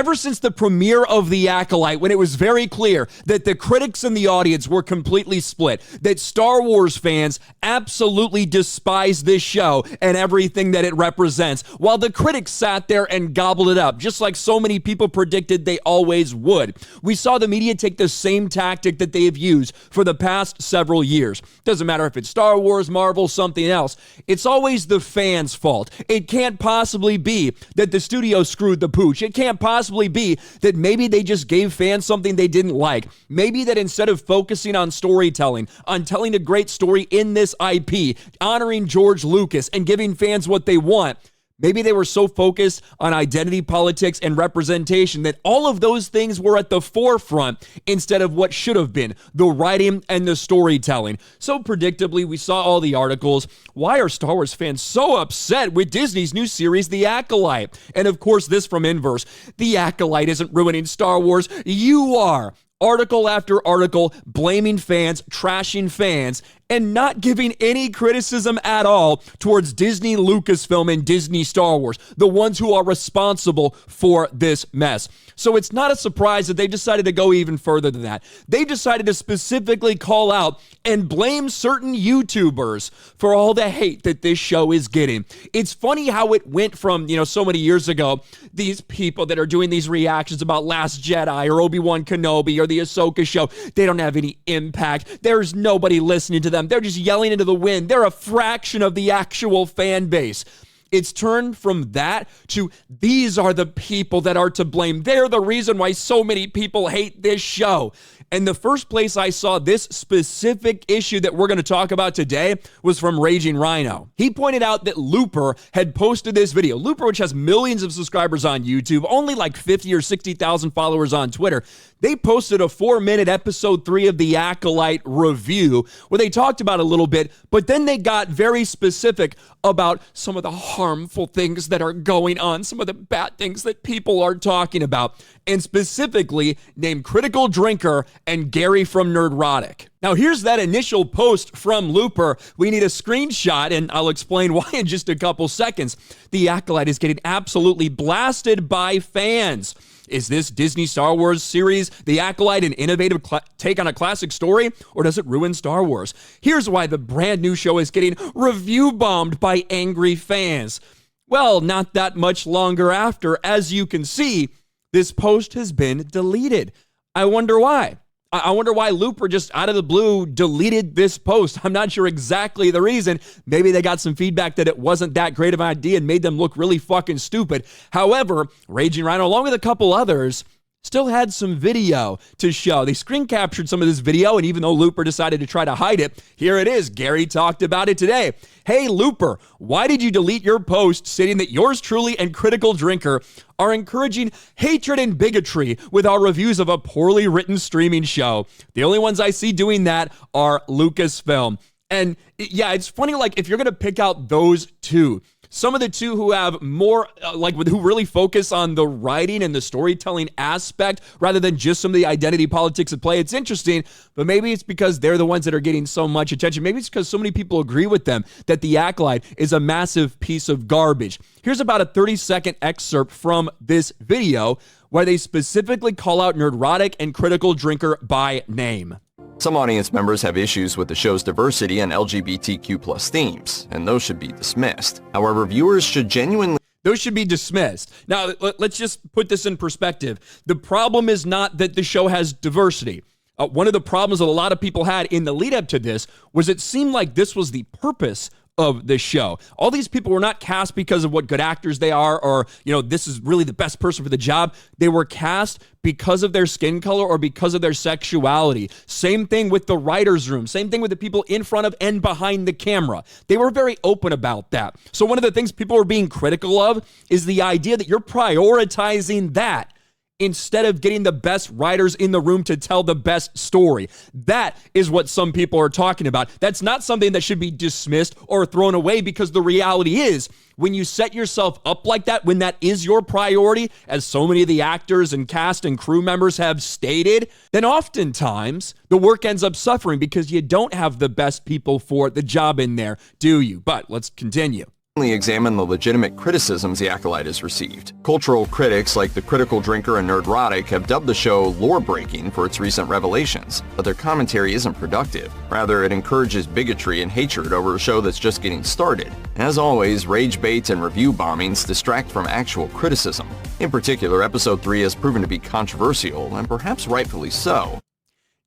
ever since the premiere of The Acolyte, when it was very clear that the critics and the audience were completely split, that Star Wars fans absolutely despise this show and everything that it represents, while the critics sat there and gobbled it up, just like so many people predicted they always would. We saw the media take the same tactic that they have used for the past several years. Doesn't matter if it's Star Wars, Marvel, something else. It's always the fans' fault. It can't possibly be that the studio screwed the pooch. It can't possibly be that maybe they just gave fans something they didn't like. Maybe that instead of focusing on storytelling, on telling a great story in this IP, honoring George Lucas and giving fans what they want, maybe they were so focused on identity politics and representation that all of those things were at the forefront instead of what should have been, the writing and the storytelling. So predictably, we saw all the articles. Why are Star Wars fans so upset with Disney's new series, The Acolyte? And of course, this from Inverse. The Acolyte isn't ruining Star Wars. You are. Article after article blaming fans, trashing fans, and not giving any criticism at all towards Disney, Lucasfilm, and Disney Star Wars, the ones who are responsible for this mess. So it's not a surprise that they decided to go even further than that. They decided to specifically call out and blame certain YouTubers for all the hate that this show is getting. It's funny how it went from, so many years ago, these people that are doing these reactions about Last Jedi or Obi-Wan Kenobi or the Ahsoka show, they don't have any impact. There's nobody listening to them. They're just yelling into the wind. They're a fraction of the actual fan base. It's turned from that to these are the people that are to blame. They're the reason why so many people hate this show. And the first place I saw this specific issue that we're going to talk about today was from Raging Rhino. He pointed out that Looper had posted this video. Looper, which has millions of subscribers on YouTube, only like 50 or 60,000 followers on Twitter. They posted a 4-minute episode 3 of The Acolyte review where they talked about it a little bit, but then they got very specific about some of the harmful things that are going on, some of the bad things that people are talking about, and specifically named Critical Drinker and Gary from Nerdrotic. Now, here's that initial post from Looper. We need a screenshot, and I'll explain why in just a couple seconds. The Acolyte is getting absolutely blasted by fans. Is this Disney Star Wars series, The Acolyte, an innovative take on a classic story, or does it ruin Star Wars? Here's why the brand new show is getting review bombed by angry fans. Well, not that much longer after, as you can see, this post has been deleted. I wonder why. I wonder why Looper just out of the blue deleted this post. I'm not sure exactly the reason. Maybe they got some feedback that it wasn't that great of an idea and made them look really fucking stupid. However, Raging Rhino, along with a couple others, still had some video to show. They screen captured some of this video, and even though Looper decided to try to hide it, here it is. Gary talked about it today. Hey, Looper, why did you delete your post stating that yours truly and Critical Drinker are encouraging hatred and bigotry with our reviews of a poorly written streaming show? The only ones I see doing that are Lucasfilm. And yeah, it's funny, like, if you're going to pick out those two, some of the two who have more, who really focus on the writing and the storytelling aspect rather than just some of the identity politics at play, it's interesting, but maybe it's because they're the ones that are getting so much attention. Maybe it's because so many people agree with them that The Acolyte is a massive piece of garbage. Here's about a 30-second excerpt from this video where they specifically call out Nerdrotic and Critical Drinker by name. Some audience members have issues with the show's diversity and LGBTQ+ themes, and those should be dismissed. However, viewers should genuinely... Those should be dismissed. Now, let's just put this in perspective. The problem is not that the show has diversity. One of the problems that a lot of people had in the lead up to this was it seemed like this was the purpose of this show. All these people were not cast because of what good actors they are or, this is really the best person for the job. They were cast because of their skin color or because of their sexuality. Same thing with the writer's room. Same thing with the people in front of and behind the camera. They were very open about that. So one of the things people were being critical of is the idea that you're prioritizing that instead of getting the best writers in the room to tell the best story. That is what some people are talking about. That's not something that should be dismissed or thrown away, because the reality is when you set yourself up like that, when that is your priority, as so many of the actors and cast and crew members have stated, then oftentimes the work ends up suffering because you don't have the best people for the job in there, do you? But let's continue. examine the legitimate criticisms the Acolyte has received. Cultural critics like the Critical Drinker and Nerdrotic have dubbed the show lore-breaking for its recent revelations, but their commentary isn't productive. Rather, it encourages bigotry and hatred over a show that's just getting started. As always, rage bait and review bombings distract from actual criticism. In particular, Episode 3 has proven to be controversial, and perhaps rightfully so.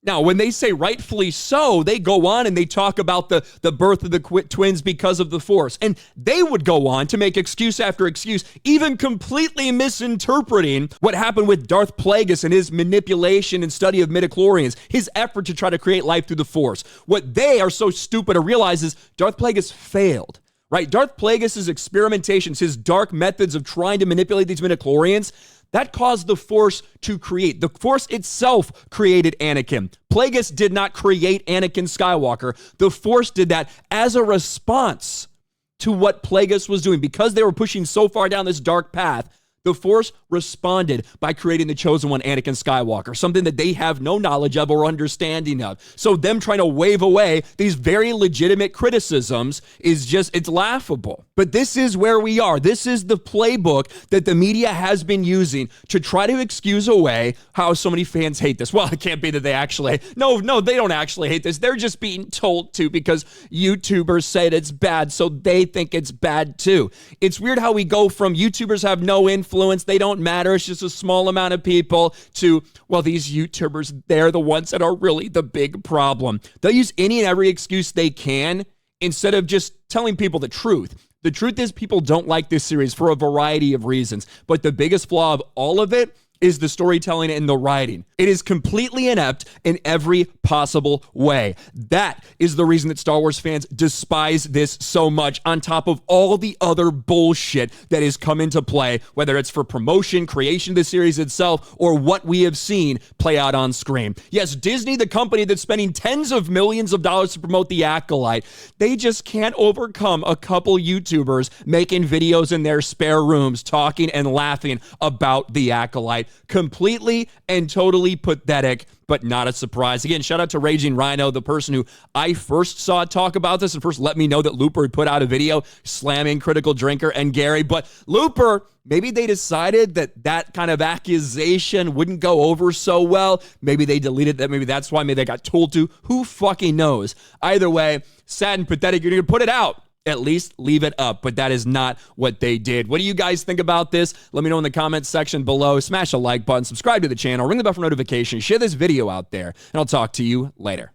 Now, when they say rightfully so, they go on and they talk about the birth of the twins because of the Force. And they would go on to make excuse after excuse, even completely misinterpreting what happened with Darth Plagueis and his manipulation and study of midichlorians, his effort to try to create life through the Force. What they are so stupid to realize is Darth Plagueis failed. Right? Darth Plagueis' experimentations, his dark methods of trying to manipulate these midichlorians, that caused the Force to create. The Force itself created Anakin. Plagueis did not create Anakin Skywalker. The Force did that as a response to what Plagueis was doing. Because they were pushing so far down this dark path, the Force responded by creating the Chosen One, Anakin Skywalker, something that they have no knowledge of or understanding of. So them trying to wave away these very legitimate criticisms is just, it's laughable. But this is where we are. This is the playbook that the media has been using to try to excuse away how so many fans hate this. Well, it can't be that they actually, no, they don't actually hate this. They're just being told to because YouTubers said it's bad, so they think it's bad too. It's weird how we go from YouTubers have no influence, they don't matter, it's just a small amount of people, to, well, these YouTubers, they're the ones that are really the big problem. They'll use any and every excuse they can instead of just telling people the truth. The truth is people don't like this series for a variety of reasons, but the biggest flaw of all of it is the storytelling and the writing. It is completely inept in every possible way. That is the reason that Star Wars fans despise this so much, on top of all the other bullshit that has come into play, whether it's for promotion, creation of the series itself, or what we have seen play out on screen. Yes, Disney, the company that's spending tens of millions of dollars to promote The Acolyte, they just can't overcome a couple YouTubers making videos in their spare rooms talking and laughing about The Acolyte. Completely and totally pathetic, but not a surprise. Again, shout out to Raging Rhino, the person who I first saw talk about this and first let me know that Looper had put out a video slamming Critical Drinker and Gary. But Looper, maybe they decided that kind of accusation wouldn't go over so well. Maybe they deleted that. Maybe that's why. Maybe they got told to. Who fucking knows? Either way, sad and pathetic. You're going to put it out. At least leave it up, but that is not what they did. What do you guys think about this? Let me know in the comments section below. Smash a like button, subscribe to the channel, ring the bell for notifications, share this video out there, and I'll talk to you later.